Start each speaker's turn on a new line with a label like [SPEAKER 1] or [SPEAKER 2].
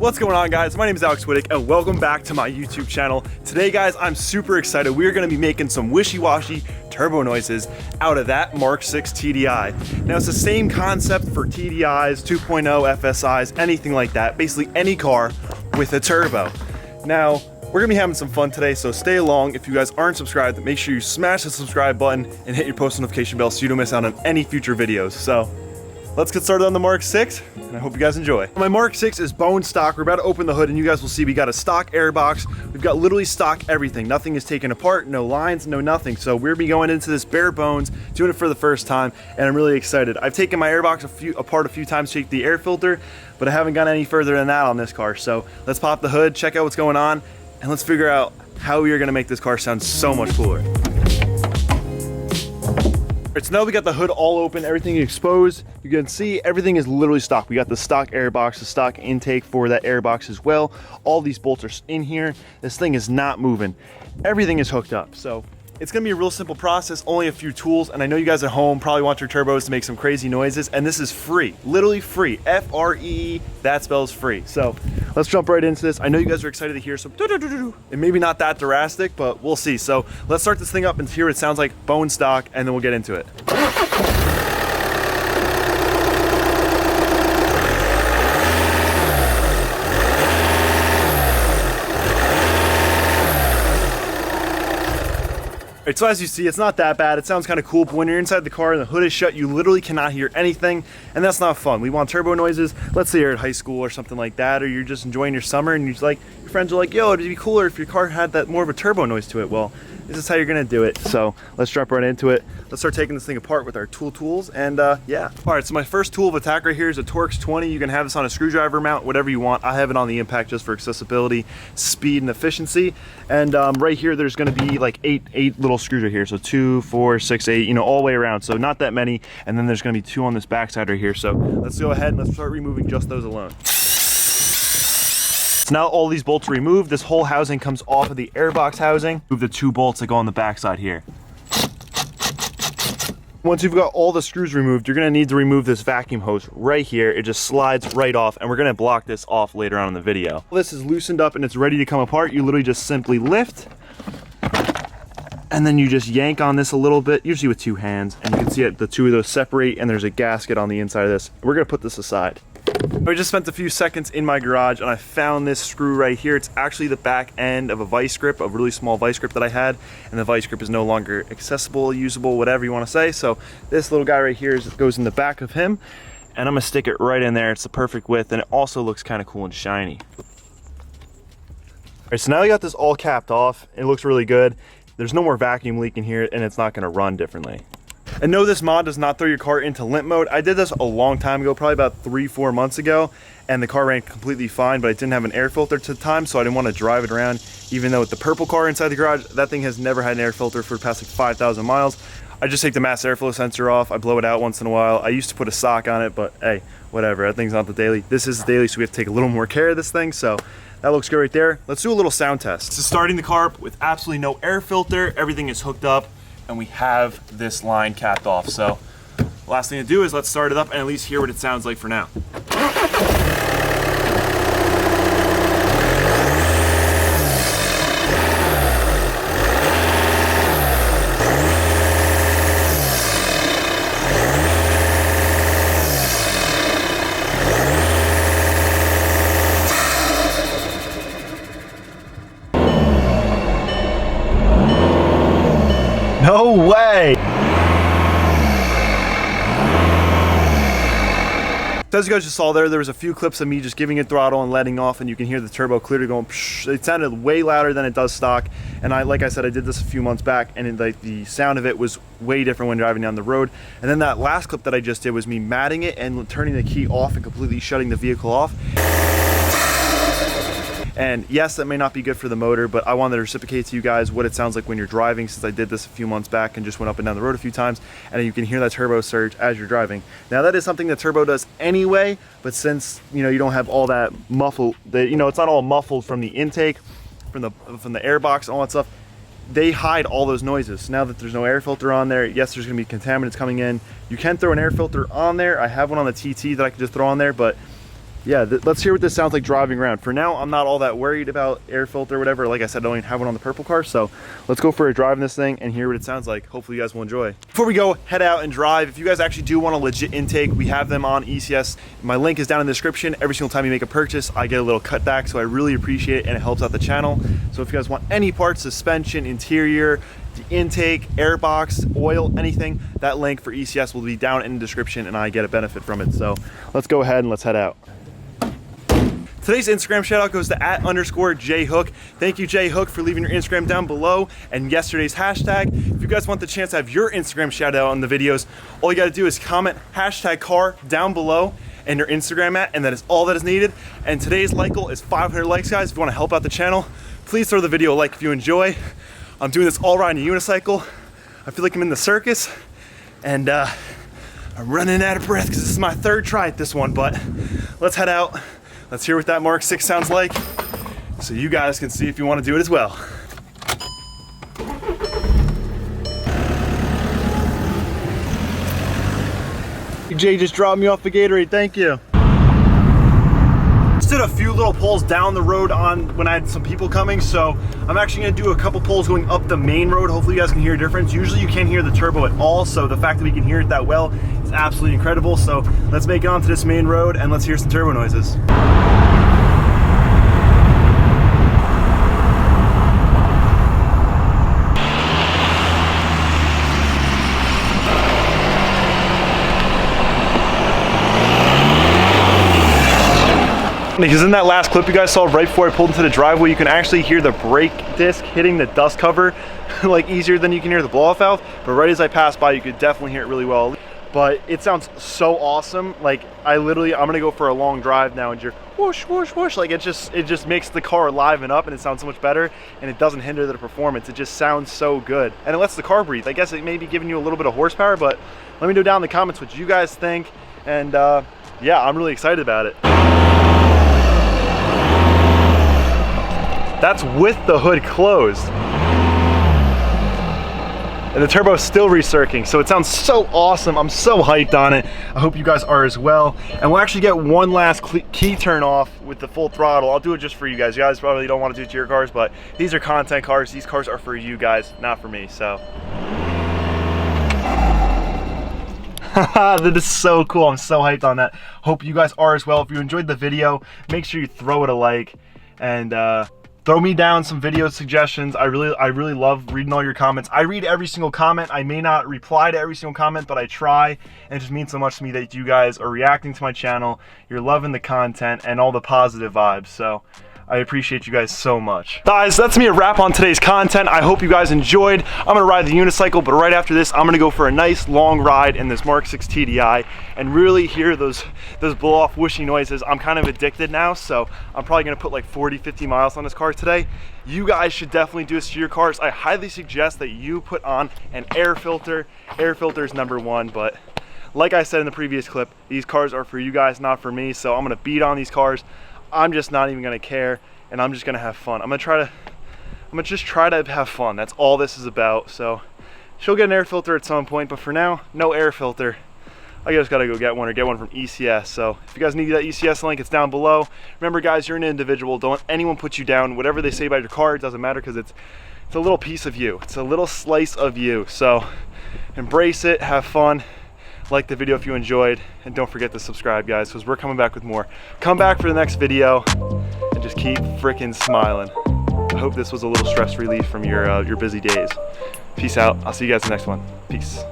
[SPEAKER 1] What's going on, guys? My name is Alex Widuch and welcome back to my YouTube channel. Today, guys, I'm super excited. We're gonna be making some wishy-washy turbo noises out of that Mark 6 TDI. Now, it's the same concept for TDIs, 2.0 FSIs, anything like that. Basically any car with a turbo. Now, we're gonna be having some fun today, so stay along. If you guys aren't subscribed, make sure you smash the subscribe button and hit your post notification bell so you don't miss out on any future videos. So, let's get started on the Mark 6, and I hope you guys enjoy. My Mark 6 is bone stock. We're about to open the hood, and you guys will see we got a stock airbox. We've got literally stock everything. Nothing is taken apart, no lines, no nothing. So we're be going into this bare bones, doing it for the first time, and I'm really excited. I've taken my airbox apart a few times to take the air filter, but I haven't gone any further than that on this car. So let's pop the hood, check out what's going on, and let's figure out how we are gonna make this car sound so much cooler. Alright, so now we got the hood all open, everything exposed. You can see everything is literally stock. We got the stock airbox, the stock intake for that airbox as well. All these bolts are in here. This thing is not moving. Everything is hooked up. So it's gonna be a real simple process, only a few tools. And I know you guys at home probably want your turbos to make some crazy noises, and this is free, literally free. F-R-E-E, that spells free. So let's jump right into this. I know you guys are excited to hear some doo-doo-doo-doo, and maybe not that drastic, but we'll see. So let's start this thing up and hear what it sounds like bone stock, and then we'll get into it. Alright, so as you see, it's not that bad. It sounds kind of cool, but when you're inside the car and the hood is shut, you literally cannot hear anything, and that's not fun. We want turbo noises. Let's say you're at high school or something like that, or you're just enjoying your summer and you're like, your friends are like, yo, it'd be cooler if your car had that more of a turbo noise to it. Well, this is how you're gonna do it. So let's jump right into it. Let's start taking this thing apart with our tools, and yeah. All right, so my first tool of attack right here is a Torx 20. You can have this on a screwdriver mount, whatever you want. I have it on the impact just for accessibility, speed, and efficiency. And right here, there's gonna be like eight little screws right here. So 2, 4, 6, 8, you know, all the way around. So not that many. And then there's gonna be 2 on this backside right here. So let's go ahead and let's start removing just those alone. So now all these bolts are removed. This whole housing comes off of the airbox housing. Move the 2 bolts that go on the backside here. Once you've got all the screws removed, you're gonna need to remove this vacuum hose right here. It just slides right off, and we're gonna block this off later on in the video. This is loosened up and it's ready to come apart. You literally just simply lift, and then you just yank on this a little bit, usually with 2 hands, and you can see it, the 2 of those separate, and there's a gasket on the inside of this. We're gonna put this aside. I just spent a few seconds in my garage and I found this screw right here. It's actually the back end of a vice grip, a really small vice grip that I had, and the vice grip is no longer accessible, usable, whatever you want to say. So this little guy right here goes in the back of him, and I'm gonna stick it right in there. It's the perfect width, and it also looks kind of cool and shiny. All right, so now I got this all capped off. It looks really good. There's no more vacuum leak in here, and it's not gonna run differently. And no, this mod does not throw your car into limp mode. I did this a long time ago, probably about 3-4 months ago, and the car ran completely fine, but I didn't have an air filter to the time, so I didn't want to drive it around. Even though with the purple car inside the garage, that thing has never had an air filter for the past like 5,000 miles. I just take the mass airflow sensor off, I blow it out once in a while. I used to put a sock on it, but hey, whatever, that thing's not the daily. This is the daily, so we have to take a little more care of this thing, so that looks good right there. Let's do a little sound test. This is starting the car with absolutely no air filter. Everything is hooked up, and we have this line capped off. So last thing to do is let's start it up and at least hear what it sounds like for now. No way! So as you guys just saw there was a few clips of me just giving it throttle and letting off, and you can hear the turbo clearly going psh. It sounded way louder than it does stock, and like I said, I did this a few months back, and like the sound of it was way different when driving down the road. And then that last clip that I just did was me matting it and turning the key off and completely shutting the vehicle off. And yes, that may not be good for the motor, but I wanted to reciprocate to you guys what it sounds like when you're driving, since I did this a few months back and just went up and down the road a few times, and you can hear that turbo surge as you're driving. Now that is something that turbo does anyway, but since you don't have all that muffled, it's not all muffled from the intake, from the airbox and all that stuff, they hide all those noises. So now that there's no air filter on there, yes, there's gonna be contaminants coming in. You can throw an air filter on there. I have one on the TT that I can just throw on there, but yeah, let's hear what this sounds like driving around. For now, I'm not all that worried about air filter or whatever. Like I said, I don't even have one on the purple car, so let's go for a drive in this thing and hear what it sounds like. Hopefully you guys will enjoy. Before we go, head out and drive. If you guys actually do want a legit intake, we have them on ECS. My link is down in the description. Every single time you make a purchase, I get a little cutback, so I really appreciate it, and it helps out the channel. So if you guys want any parts, suspension, interior, the intake, airbox, oil, anything, that link for ECS will be down in the description, and I get a benefit from it. So let's go ahead and let's head out. Today's Instagram shout out goes to @_JHook. Thank you, JHook, for leaving your Instagram down below and yesterday's hashtag. If you guys want the chance to have your Instagram shout out on the videos, all you got to do is comment #car down below and your Instagram and that is all that is needed. And today's like goal is 500 likes, guys. If you want to help out the channel, please throw the video a like if you enjoy. I'm doing this all riding a unicycle. I feel like I'm in the circus, and I'm running out of breath because this is my third try at this one, but let's head out. Let's hear what that Mark 6 sounds like, so you guys can see if you want to do it as well. Jay just dropped me off the Gatorade, thank you. Just did a few little pulls down the road when I had some people coming, so I'm actually gonna do a couple pulls going up the main road. Hopefully you guys can hear a difference. Usually you can't hear the turbo at all, so the fact that we can hear it that well is absolutely incredible. So let's make it onto this main road and let's hear some turbo noises. Because in that last clip you guys saw right before I pulled into the driveway, you can actually hear the brake disc hitting the dust cover like easier than you can hear the blow-off valve. But right as I passed by, you could definitely hear it really well. But it sounds so awesome. Like I'm gonna go for a long drive now and you're whoosh, whoosh, whoosh. Like it just makes the car liven up and it sounds so much better, and it doesn't hinder the performance. It just sounds so good. And it lets the car breathe. I guess it may be giving you a little bit of horsepower, but let me know down in the comments what you guys think. And yeah, I'm really excited about it. That's with the hood closed. And the turbo's still recirculating, so it sounds so awesome. I'm so hyped on it. I hope you guys are as well. And we'll actually get one last key turn off with the full throttle. I'll do it just for you guys. You guys probably don't want to do it to your cars, but these are content cars. These cars are for you guys, not for me, so. That is so cool. I'm so hyped on that. Hope you guys are as well. If you enjoyed the video, make sure you throw it a like, and throw me down some video suggestions. I really love reading all your comments. I read every single comment. I may not reply to every single comment, but I try, and it just means so much to me that you guys are reacting to my channel. You're loving the content and all the positive vibes, so I appreciate you guys so much. Guys, that's me a wrap on today's content. I hope you guys enjoyed. I'm gonna ride the unicycle, but right after this, I'm gonna go for a nice long ride in this Mark 6 TDI and really hear those blow off whooshy noises. I'm kind of addicted now, so I'm probably gonna put like 40, 50 miles on this car today. You guys should definitely do this to your cars. I highly suggest that you put on an air filter. Air filter is #1, but like I said in the previous clip, these cars are for you guys, not for me, so I'm gonna beat on these cars. I'm just not even gonna care, and I'm just gonna have fun. I'm gonna just try to have fun. That's all this is about. So she'll get an air filter at some point, but for now, no air filter. I just gotta go get one, or get one from ECS. So if you guys need that ECS link, it's down below. Remember guys, you're an individual. Don't let anyone put you down. Whatever they say about your car, it doesn't matter, because it's a little piece of you. It's a little slice of you. So embrace it, have fun. Like the video if you enjoyed, and don't forget to subscribe, guys, because we're coming back with more. Come back for the next video and just keep freaking smiling. I hope this was a little stress relief from your busy days. Peace out. I'll see you guys in the next one. Peace.